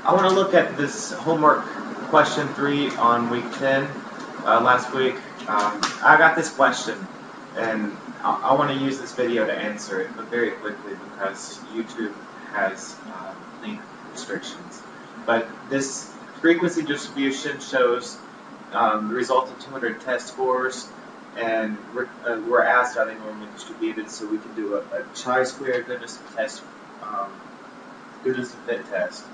I want to look at this homework question 3 on week 10 last week. I got this question, and I want to use this video to answer it, but very quickly because YouTube has link restrictions. But this frequency distribution shows the result of 200 test scores, and we're asked are they normally distributed, so we can do a chi-square goodness of fit test.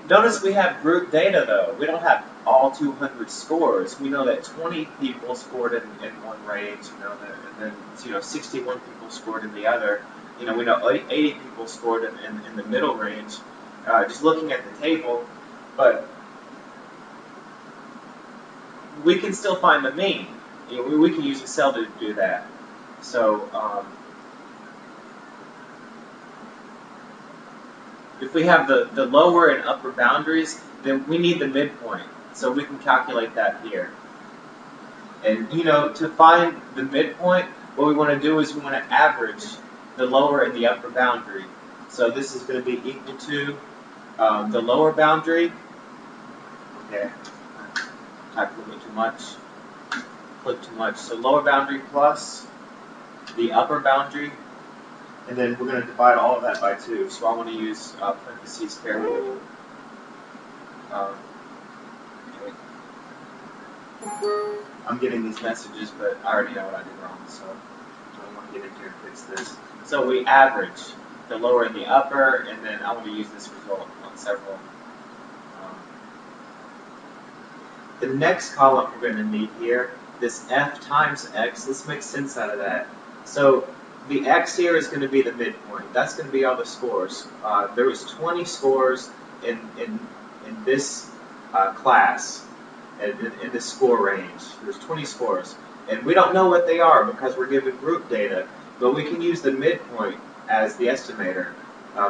Notice we have group data though. We don't have all 200 scores. We know that 20 people scored in one range, and then 61 people scored in the other. We know 80 people scored in the middle range. Just looking at the table, but we can still find the mean. We can use Excel to do that. So if we have the lower and upper boundaries, then we need the midpoint. So we can calculate that here. And to find the midpoint, what we want to do is we want to average the lower and the upper boundary. So this is going to be equal to the lower boundary. Okay, typed a little bit too much. Click too much. So lower boundary plus the upper boundary. And then we're going to divide all of that by 2. So I want to use parentheses carefully. Okay. I'm getting these messages, but I already know what I did wrong, so I don't want to get in here and fix this. So we average the lower and the upper, and then I want to use this result on several. The next column we're going to need here, this f times x, let's make sense out of that. So the x here is going to be the midpoint. That's going to be all the scores. There was 20 scores in this class, in this score range. There's 20 scores. And we don't know what they are because we're given group data, but we can use the midpoint as the estimator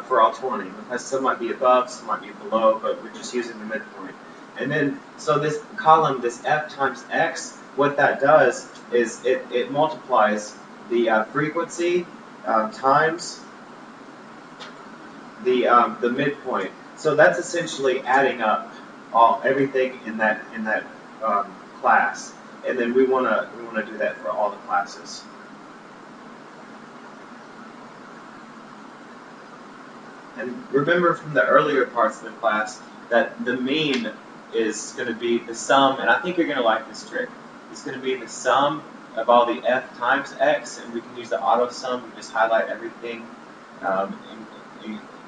for all 20, because some might be above, some might be below, but we're just using the midpoint. And then, so this column, this f times x, what that does is it multiplies the frequency times the midpoint. So that's essentially adding up everything in that class, and then we want to do that for all the classes. And remember from the earlier parts of the class that the mean is going to be the sum, and I think you're going to like this trick. It's going to be the sum of all the f times x, and we can use the auto sum and just highlight everything,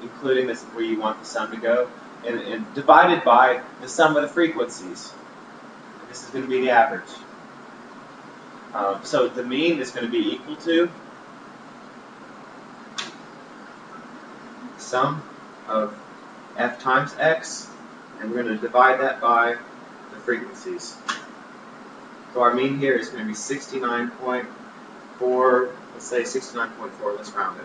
including this where you want the sum to go, and divided by the sum of the frequencies. And this is going to be the average. So the mean is going to be equal to sum of f times x, and we're going to divide that by the frequencies. So our mean here is going to be 69.4, let's say 69.4, let's round it.